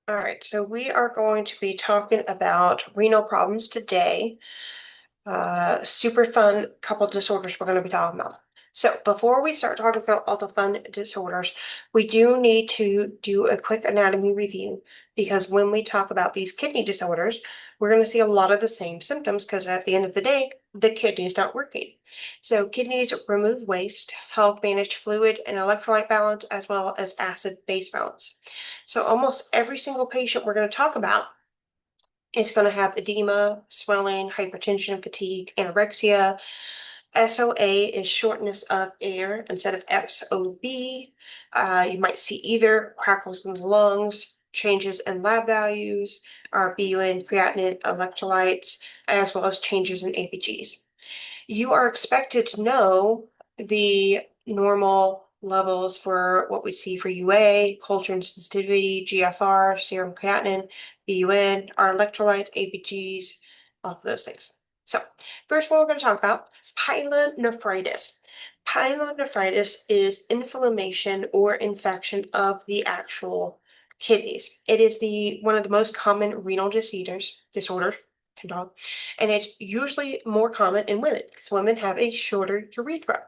All right, so we are going to be talking about renal problems today. Super fun couple disorders we're going to be talking about. So before we start talking about all the fun disorders, we do need to do a quick anatomy review because when we talk about these kidney disorders, we're going to see a lot of the same symptoms because at the end of the day, the kidney's not working. So kidneys remove waste, help manage fluid and electrolyte balance, as well as acid-base balance. So almost every single patient we're going to talk about is going to have edema, swelling, hypertension, fatigue, anorexia. SOA is shortness of air instead of XOB. You might see either crackles in the lungs, changes in lab values, or BUN, creatinine, electrolytes, as well as changes in APGs. You are expected to know the normal levels for what we see for UA, culture and sensitivity, GFR, serum creatinine, BUN, our electrolytes, APGs, all of those things. So, first one we're going to talk about pyelonephritis. Pyelonephritis is inflammation or infection of the actual kidneys. It is one of the most common renal disorders, dog, and it's usually more common in women because women have a shorter urethra.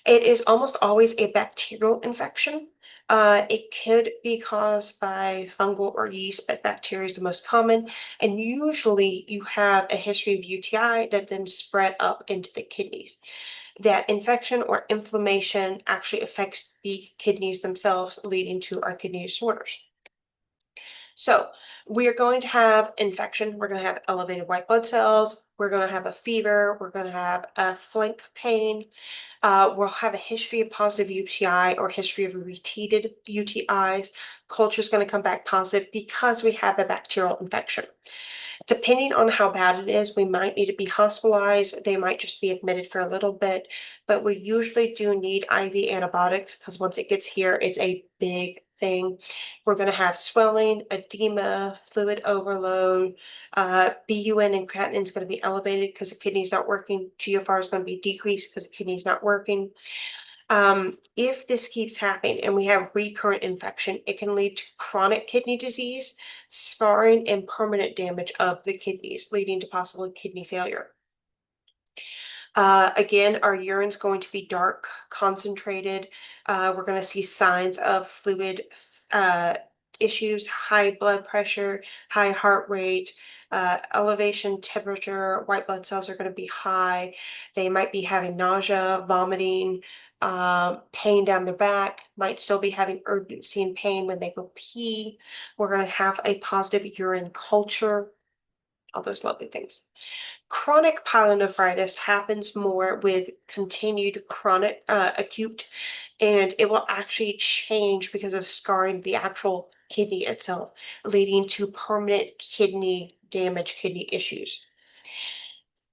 It is almost always a bacterial infection. It could be caused by fungal or yeast, but bacteria is the most common. And usually you have a history of UTI that then spread up into the kidneys. That infection or inflammation actually affects the kidneys themselves, leading to our kidney disorders. So we are going to have infection. We're going to have elevated white blood cells. We're going to have a fever. We're going to have a flank pain. We'll have a history of positive UTI or history of repeated UTIs. Culture is going to come back positive because we have a bacterial infection. Depending on how bad it is, we might need to be hospitalized. They might just be admitted for a little bit, but we usually do need IV antibiotics because once it gets here, it's a big thing. We're going to have swelling, edema, fluid overload. BUN and creatinine is going to be elevated because the kidney's not working. GFR is going to be decreased because the kidney's not working. If this keeps happening and we have recurrent infection, it can lead to chronic kidney disease, scarring, and permanent damage of the kidneys, leading to possible kidney failure. Again, our urine's going to be dark, concentrated. We're going to see signs of fluid issues, high blood pressure, high heart rate, elevation temperature, white blood cells are going to be high. They might be having nausea, vomiting, pain down their back, might still be having urgency and pain when they go pee. We're going to have a positive urine culture, all those lovely things. Chronic pyelonephritis happens more with continued chronic acute, and it will actually change because of scarring the actual kidney itself, leading to permanent kidney damage, kidney issues.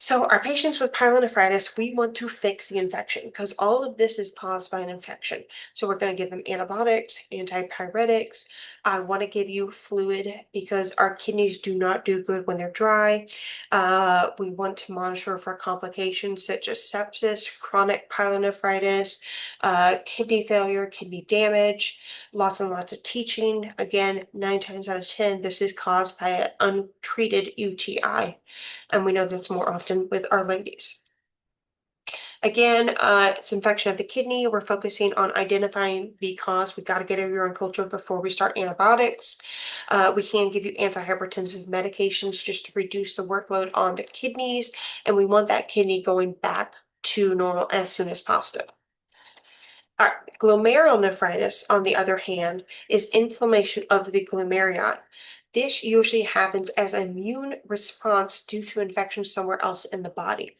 So our patients with pyelonephritis, we want to fix the infection because all of this is caused by an infection. So we're going to give them antibiotics, antipyretics. I want to give you fluid because our kidneys do not do good when they're dry. We want to monitor for complications such as sepsis, chronic pyelonephritis, kidney failure, kidney damage, lots and lots of teaching. Again, 9 times out of 10, this is caused by an untreated UTI. And we know that's more often with our ladies. Again, it's infection of the kidney. We're focusing on identifying the cause. We've got to get a urine culture before we start antibiotics. We can give you antihypertensive medications just to reduce the workload on the kidneys, and we want that kidney going back to normal as soon as possible. All right. Glomerulonephritis, on the other hand, is inflammation of the glomeruli. This usually happens as an immune response due to infection somewhere else in the body.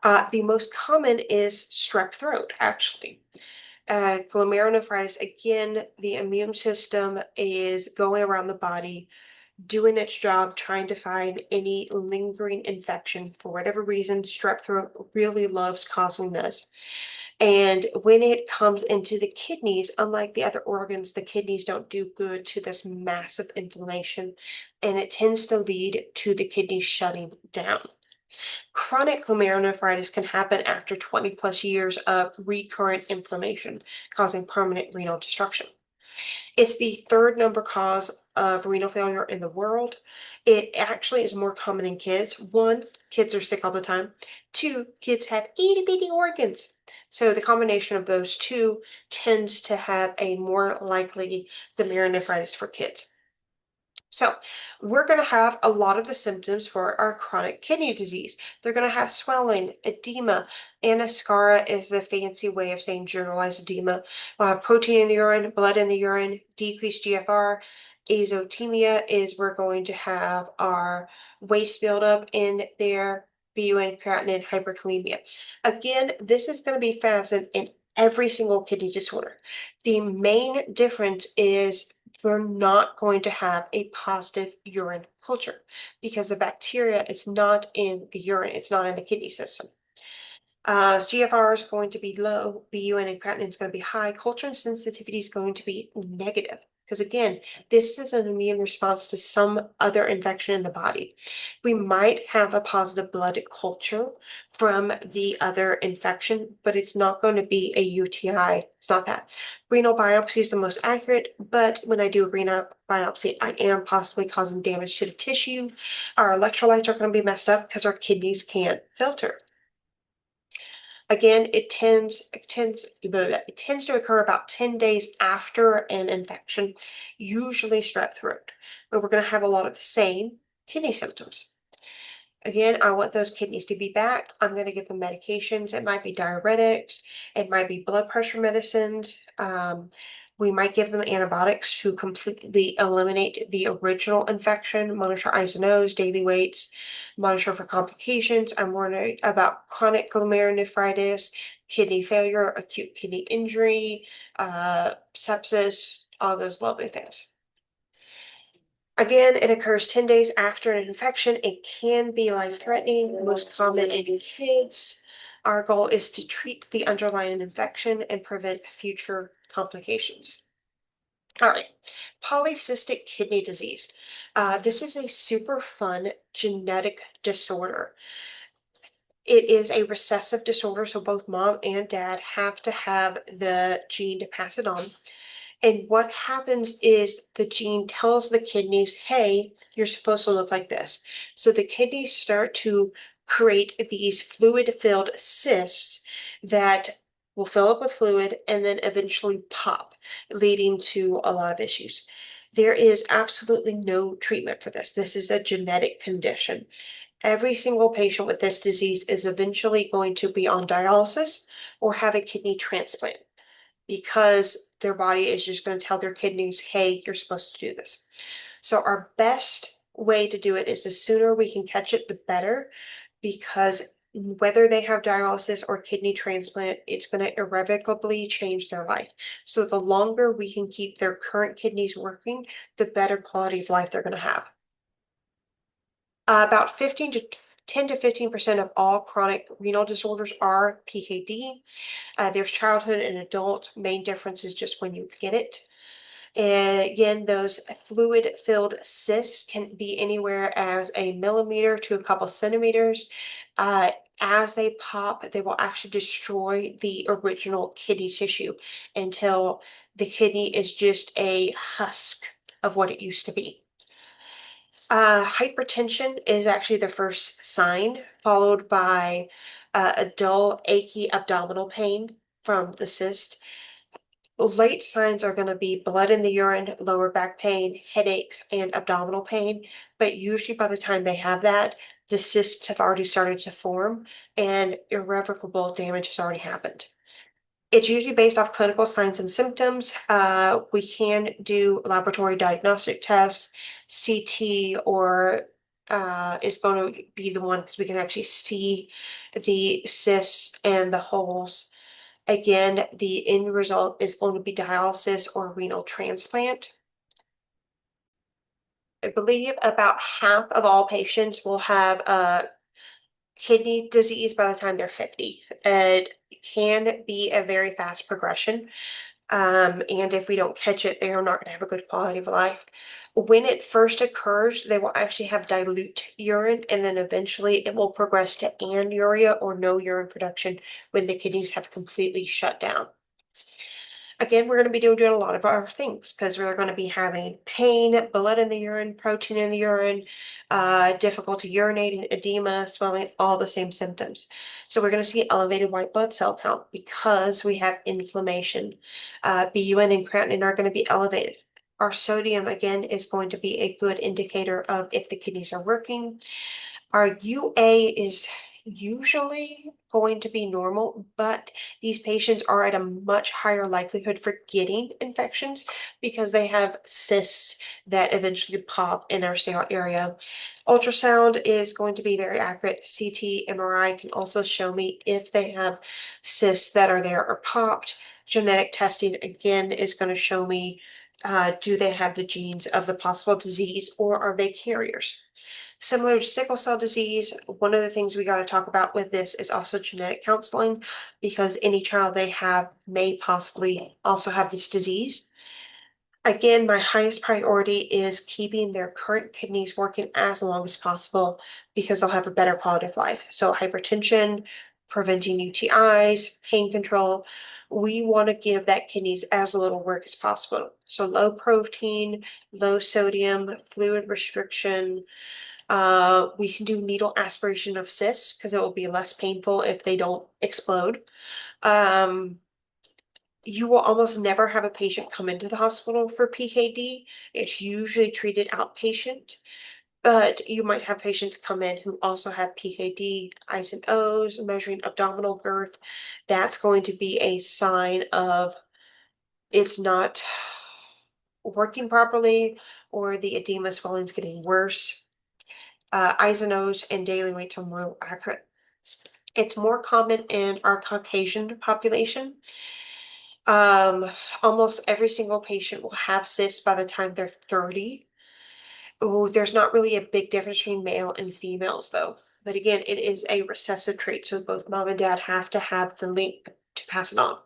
The most common is strep throat, actually. Glomerulonephritis, again, the immune system is going around the body, doing its job, trying to find any lingering infection. For whatever reason, strep throat really loves causing this. And when it comes into the kidneys, unlike the other organs, the kidneys don't do good to this massive inflammation, and it tends to lead to the kidneys shutting down. Chronic glomerulonephritis can happen after 20 plus years of recurrent inflammation, causing permanent renal destruction. It's the third number cause of renal failure in the world. It actually is more common in kids. One, kids are sick all the time. Two, kids have itty bitty organs. So the combination of those two tends to have a more likely glomerulonephritis for kids. So we're going to have a lot of the symptoms for our chronic kidney disease. They're going to have swelling, edema. Anascara is the fancy way of saying generalized edema. We'll have protein in the urine, blood in the urine, decreased GFR. Azotemia is we're going to have our waste buildup in there, BUN, creatinine, hyperkalemia. Again, this is going to be fastened in every single kidney disorder. The main difference is you're not going to have a positive urine culture because the bacteria is not in the urine, it's not in the kidney system. GFR is going to be low, BUN and creatinine is going to be high, culture and sensitivity is going to be negative. Because again, this is an immune response to some other infection in the body. We might have a positive blood culture from the other infection, but it's not going to be a UTI. It's not that. Renal biopsy is the most accurate, but when I do a renal biopsy, I am possibly causing damage to the tissue. Our electrolytes are going to be messed up because our kidneys can't filter. Again, it tends to occur about 10 days after an infection, usually strep throat, but we're going to have a lot of the same kidney symptoms. Again, I want those kidneys to be back. I'm going to give them medications. It might be diuretics. It might be blood pressure medicines. We might give them antibiotics to completely eliminate the original infection, monitor eyes and nose, daily weights, monitor for complications. I'm worried about chronic glomerulonephritis, kidney failure, acute kidney injury, sepsis, all those lovely things. Again, it occurs 10 days after an infection. It can be life-threatening, most common in kids. Our goal is to treat the underlying infection and prevent future complications. All right, polycystic kidney disease. This is a super fun genetic disorder. It is a recessive disorder, so both mom and dad have to have the gene to pass it on. And what happens is the gene tells the kidneys, hey, you're supposed to look like this. So the kidneys start to create these fluid-filled cysts that will fill up with fluid and then eventually pop, leading to a lot of issues. There is absolutely no treatment for this. This is a genetic condition. Every single patient with this disease is eventually going to be on dialysis or have a kidney transplant because their body is just going to tell their kidneys, hey, you're supposed to do this. So our best way to do it is the sooner we can catch it, the better, because whether they have dialysis or kidney transplant, it's going to irrevocably change their life. So the longer we can keep their current kidneys working, the better quality of life they're going to have. About 10 to 15% of all chronic renal disorders are PKD. There's childhood and adult. Main difference is just when you get it. Again, those fluid-filled cysts can be anywhere as a millimeter to a couple centimeters. As they pop, they will actually destroy the original kidney tissue until the kidney is just a husk of what it used to be. Hypertension is actually the first sign, followed by a dull, achy abdominal pain from the cyst. Late signs are going to be blood in the urine, lower back pain, headaches, and abdominal pain. But usually by the time they have that, the cysts have already started to form and irrevocable damage has already happened. It's usually based off clinical signs and symptoms. We can do laboratory diagnostic tests, CT, or is going to be the one because we can actually see the cysts and the holes. Again, the end result is going to be dialysis or renal transplant. I believe about half of all patients will have kidney disease by the time they're 50. It can be a very fast progression. And if we don't catch it, they are not going to have a good quality of life. When it first occurs, they will actually have dilute urine, and then eventually it will progress to anuria or no urine production when the kidneys have completely shut down. Again, we're going to be doing a lot of our things because we're going to be having pain, blood in the urine, protein in the urine, difficulty urinating, edema, swelling, all the same symptoms. So we're going to see elevated white blood cell count because we have inflammation. BUN and creatinine are going to be elevated. Our sodium, again, is going to be a good indicator of if the kidneys are working. Our UA is usually going to be normal, but these patients are at a much higher likelihood for getting infections because they have cysts that eventually pop in our sterile area. Ultrasound is going to be very accurate. CT, MRI can also show me if they have cysts that are there or popped. Genetic testing, again, is going to show me do they have the genes of the possible disease or are they carriers? Similar to sickle cell disease, one of the things we got to talk about with this is also genetic counseling because any child they have may possibly also have this disease. Again, my highest priority is keeping their current kidneys working as long as possible because they'll have a better quality of life. So hypertension, preventing UTIs, pain control, we want to give that kidneys as little work as possible. So low protein, low sodium, fluid restriction, we can do needle aspiration of cysts because it will be less painful if they don't explode. Um, you will almost never have a patient come into the hospital for PKD. It's usually treated outpatient, but you might have patients come in who also have PKD, I's and O's, measuring abdominal girth. That's going to be a sign of it's not working properly or the edema swelling is getting worse. I's and O's and daily weights are more accurate. It's more common in our Caucasian population. Um, Almost every single patient will have cysts by the time they're 30. Ooh, there's not really a big difference between male and females though. But again, it is a recessive trait, so both mom and dad have to have the link to pass it on.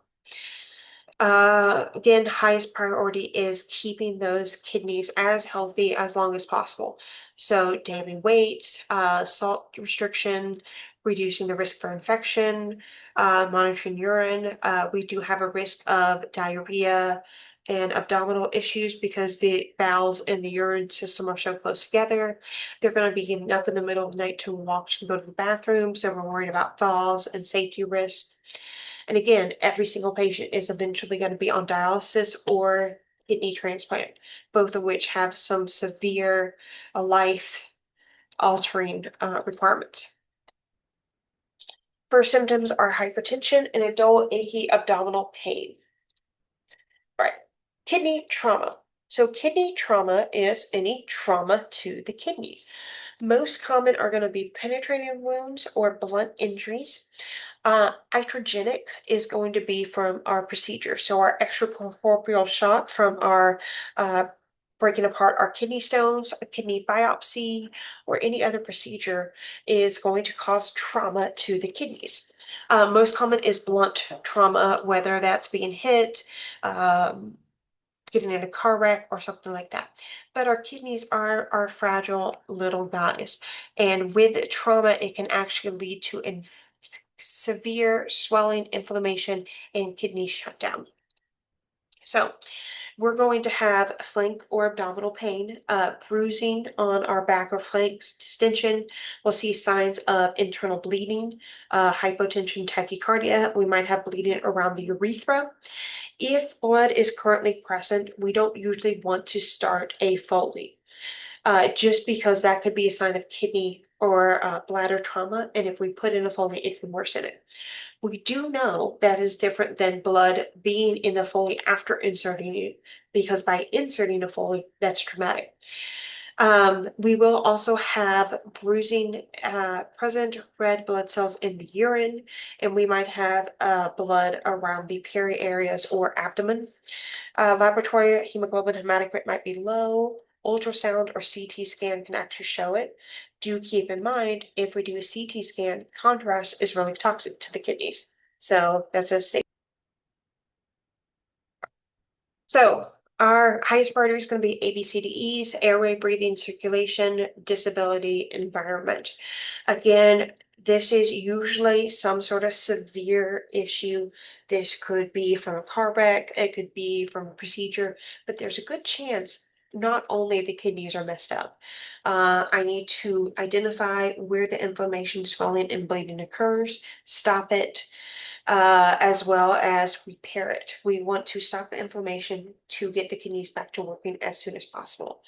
Again, highest priority is keeping those kidneys as healthy as long as possible. So daily weights, salt restriction, reducing the risk for infection, monitoring urine. We do have a risk of diarrhea and abdominal issues because the bowels and the urine system are so close together. They're going to be getting up in the middle of the night to walk to go to the bathroom, so we're worried about falls and safety risks. And again, every single patient is eventually going to be on dialysis or kidney transplant, both of which have some severe life altering requirements. First symptoms are hypertension and a dull, achy abdominal pain. All right, kidney trauma. So kidney trauma is any trauma to the kidney. Most common are going to be penetrating wounds or blunt injuries. Iatrogenic is going to be from our procedure. So our extracorporeal shock from our breaking apart our kidney stones, a kidney biopsy, or any other procedure is going to cause trauma to the kidneys. Most common is blunt trauma, whether that's being hit, um, getting in a car wreck or something like that. But our kidneys are fragile little guys. And with trauma, it can actually lead to severe swelling, inflammation, and kidney shutdown. So we're going to have flank or abdominal pain, bruising on our back or flanks, distension. We'll see signs of internal bleeding, hypotension, tachycardia. We might have bleeding around the urethra. If blood is currently present, we don't usually want to start a Foley, just because that could be a sign of kidney or bladder trauma. And if we put in a Foley, it can worsen it. We do know that is different than blood being in the Foley after inserting it, because by inserting a Foley, that's traumatic. We will also have bruising present, red blood cells in the urine, and we might have blood around the peri areas or abdomen. Laboratory hemoglobin hematocrit might be low. Ultrasound or CT scan can actually show it. Do keep in mind, if we do a CT scan, contrast is really toxic to the kidneys. So that's a safe. So our highest priority is going to be ABCDEs, airway, breathing, circulation, disability, environment. Again, This is usually some sort of severe issue. This could be from a car wreck, it could be from a procedure, but there's a good chance not only the kidneys are messed up. I need to identify where the inflammation, swelling, and bleeding occurs, stop it, as well as repair it. We want to stop the inflammation to get the kidneys back to working as soon as possible.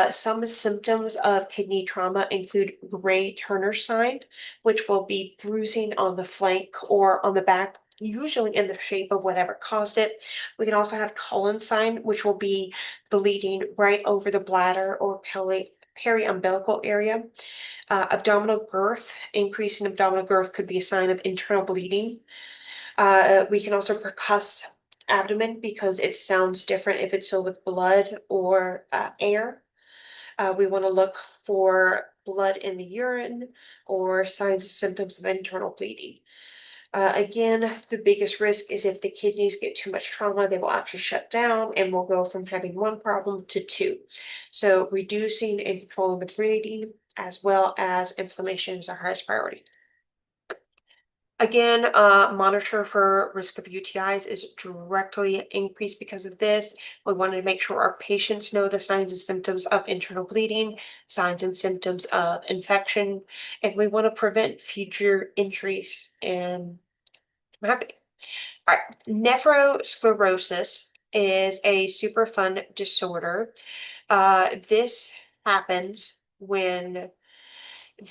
Some symptoms of kidney trauma include gray Turner sign, which will be bruising on the flank or on the back, usually in the shape of whatever caused it. We can also have Cullen sign, which will be bleeding right over the bladder or periumbilical area. Abdominal girth, increase in abdominal girth could be a sign of internal bleeding. We can also percuss abdomen because it sounds different if it's filled with blood or air. We want to look for blood in the urine or signs and symptoms of internal bleeding. Again, the biggest risk is if the kidneys get too much trauma, they will actually shut down and will go from having one problem to two. So reducing and controlling the bleeding as well as inflammation is our highest priority. Again, monitor for risk of UTIs is directly increased because of this. We wanted to make sure our patients know the signs and symptoms of internal bleeding, signs and symptoms of infection, and we want to prevent future injuries. And I'm happy. All right, nephrosclerosis is a super fun disorder. This happens when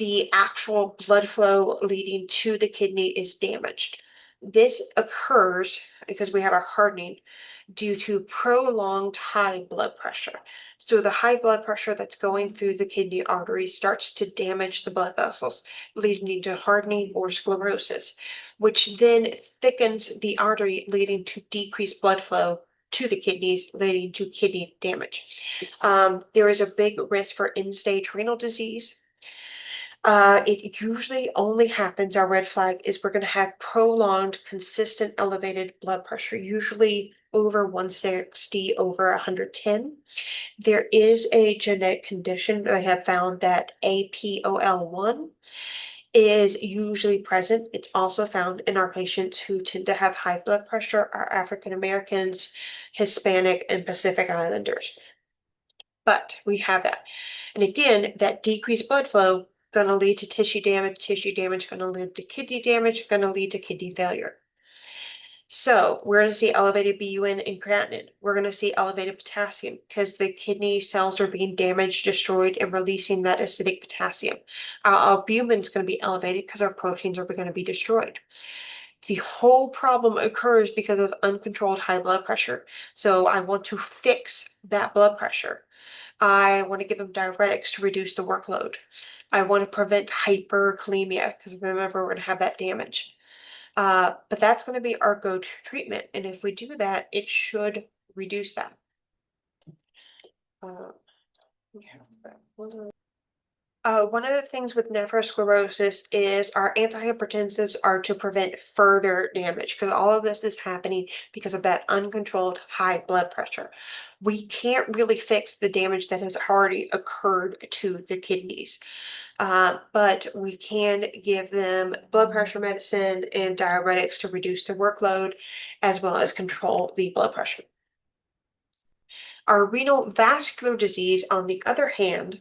the actual blood flow leading to the kidney is damaged. This occurs because we have a hardening due to prolonged high blood pressure. So the high blood pressure that's going through the kidney artery starts to damage the blood vessels, leading to hardening or sclerosis, which then thickens the artery, leading to decreased blood flow to the kidneys, leading to kidney damage. There is a big risk for end-stage renal disease. It usually only happens, our red flag is we're going to have prolonged, consistent elevated blood pressure, usually over 160, over 110. There is a genetic condition that I have found that APOL1 is usually present. It's also found in our patients who tend to have high blood pressure, are African Americans, Hispanic, and Pacific Islanders. But we have that. And again, that decreased blood flow going to lead to tissue damage going to lead to kidney damage, going to lead to kidney failure. So we're going to see elevated BUN and creatinine. We're going to see elevated potassium because the kidney cells are being damaged, destroyed, and releasing that acidic potassium. Our albumin is going to be elevated because our proteins are going to be destroyed. The whole problem occurs because of uncontrolled high blood pressure. So I want to fix that blood pressure. I want to give them diuretics to reduce the workload. I want to prevent hyperkalemia because remember, we're going to have that damage. But that's going to be our go-to treatment. And if we do that, it should reduce that. We have that one. One of the things with nephrosclerosis is our antihypertensives are to prevent further damage because all of this is happening because of that uncontrolled high blood pressure. We can't really fix the damage that has already occurred to the kidneys, but we can give them blood pressure medicine and diuretics to reduce the workload as well as control the blood pressure. Our renal vascular disease, on the other hand,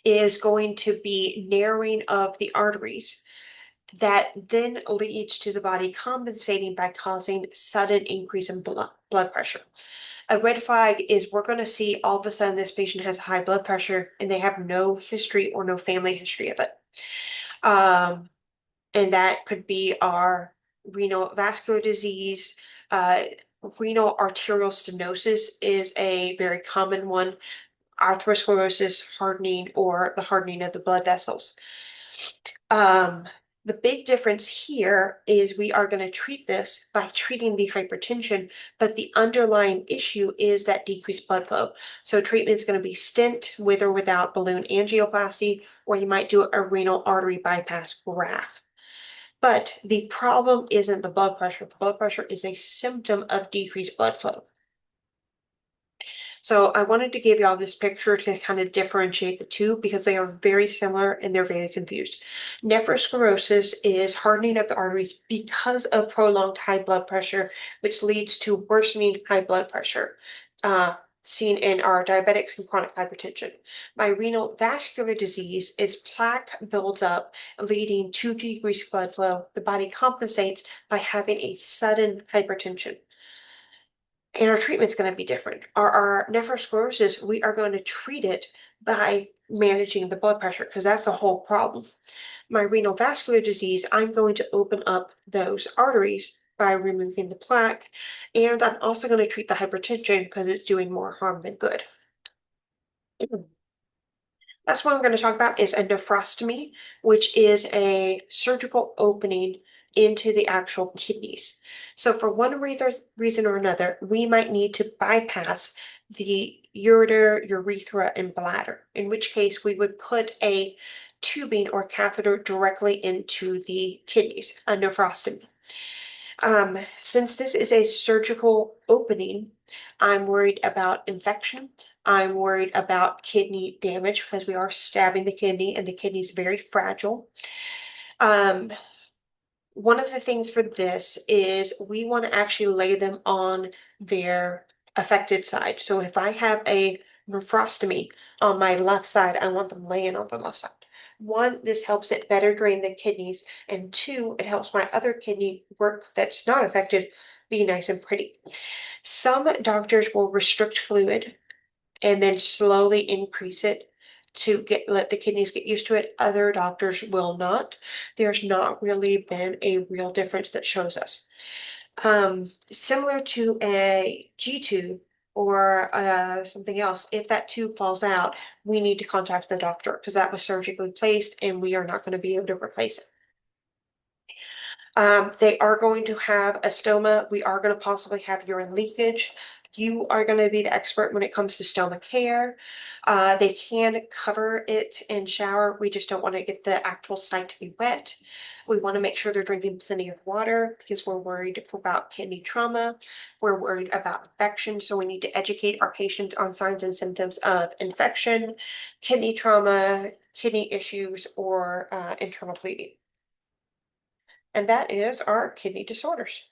is going to be narrowing of the arteries that then leads to the body compensating by causing sudden increase in blood pressure. A red flag is we're going to see all of a sudden this patient has high blood pressure and they have no history or no family history of it. And that could be our renal vascular disease. Renal arterial stenosis is a very common one, atherosclerosis, hardening, or the hardening of the blood vessels. The big difference here is we are going to treat this by treating the hypertension, but the underlying issue is that decreased blood flow. So treatment is going to be stent with or without balloon angioplasty, or you might do a renal artery bypass graft. But the problem isn't the blood pressure. The blood pressure is a symptom of decreased blood flow. So I wanted to give y'all this picture to kind of differentiate the two because they are very similar and they're very confused. Nephrosclerosis is hardening of the arteries because of prolonged high blood pressure, which leads to worsening high blood pressure, seen in our diabetics and chronic hypertension. My renal vascular disease is plaque builds up, leading to decreased blood flow. The body compensates by having a sudden hypertension. And our treatment's going to be different. Our nephrosclerosis, we are going to treat it by managing the blood pressure because that's the whole problem. My renal vascular disease, I'm going to open up those arteries by removing the plaque, and I'm also going to treat the hypertension because it's doing more harm than good. That's what I'm going to talk about is a nephrostomy, which is a surgical opening into the actual kidneys. So for one reason or another, we might need to bypass the ureter, urethra, and bladder, in which case we would put a tubing or catheter directly into the kidneys, a nephrostomy. Since this is a surgical opening, I'm worried about infection. I'm worried about kidney damage because we are stabbing the kidney and the kidney is very fragile. Um, One of the things for this is we want to actually lay them on their affected side. So if I have a nephrostomy on my left side, I want them laying on the left side. One, this helps it better drain the kidneys, and two, it helps my other kidney work that's not affected be nice and pretty. Some doctors will restrict fluid and then slowly increase it to let the kidneys get used to it. Other doctors will not. There's not really been a real difference that shows us. Similar to a G tube or something else, if that tube falls out, we need to contact the doctor because that was surgically placed and we are not going to be able to replace it. They are going to have a stoma. We are going to possibly have urine leakage. You are going to be the expert when it comes to stoma care. They can cover it and shower. We just don't want to get the actual site to be wet. We want to make sure they're drinking plenty of water because we're worried about kidney trauma. We're worried about infection, so we need to educate our patients on signs and symptoms of infection, kidney trauma, kidney issues, or internal bleeding. And that is our kidney disorders.